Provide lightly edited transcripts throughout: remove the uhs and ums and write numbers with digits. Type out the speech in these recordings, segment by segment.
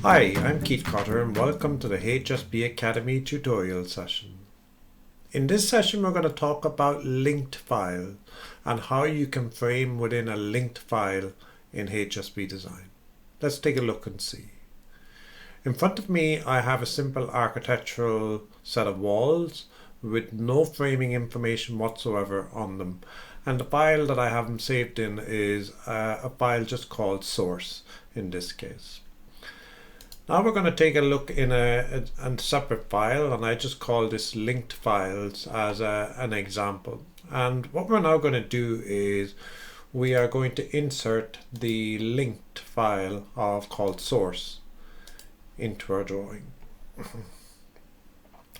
Hi, I'm Keith Cotter and welcome to the HSB Academy tutorial session. In this session we're going to talk about linked files and how you can frame within a linked file in hsbDesign. Let's take a look and see. In front of me I have a simple architectural set of walls with no framing information whatsoever on them, and the file that I have them saved in is a file just called source in this case. Now we're going to take a look in a separate file, and I just call this linked files as an example. And what we're now going to do is we are going to insert the linked file called source into our drawing.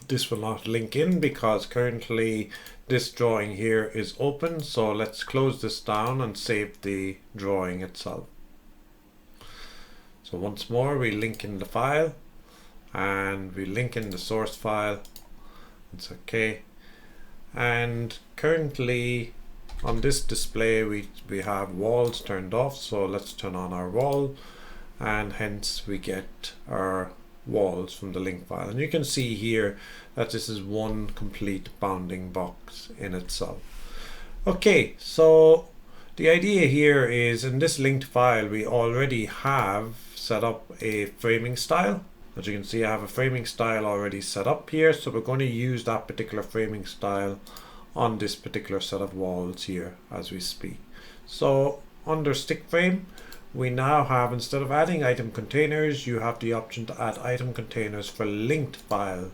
This will not link in because currently this drawing here is open, so let's close this down and save the drawing itself. So once more we link in the file and we link in the source file. It's okay. And currently on this display we have walls turned off, so let's turn on our wall, and hence we get our walls from the link file. And you can see here that this is one complete bounding box in itself. Okay, so the idea here is in this linked file we already have set up a framing style. As you can see, I have a framing style already set up here, so we're going to use that particular framing style on this particular set of walls here as we speak. So under stick frame we now have, instead of adding item containers, you have the option to add item containers for linked file.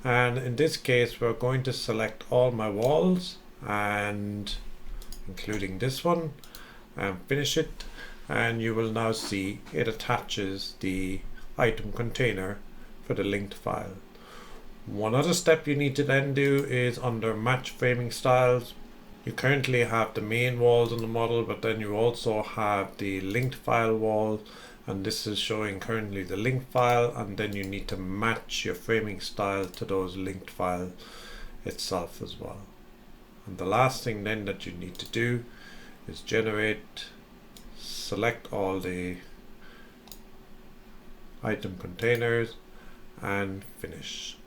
And in this case we're going to select all my walls, and including this one, and finish it, and you will now see it attaches the item container for the linked file. One other step you need to then do is under match framing styles. You currently have the main walls in the model, but then you also have the linked file wall, and this is showing currently the linked file, and then you need to match your framing style to those linked file itself as well. And the last thing then that you need to do is select all the item containers and finish.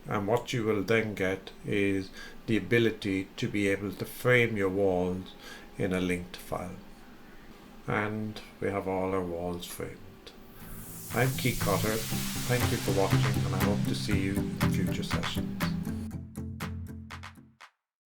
And what you will then get is the ability to be able to frame your walls in a linked file. And we have all our walls framed. I'm Keith Cotter. Thank you for watching, and I hope to see you in future sessions.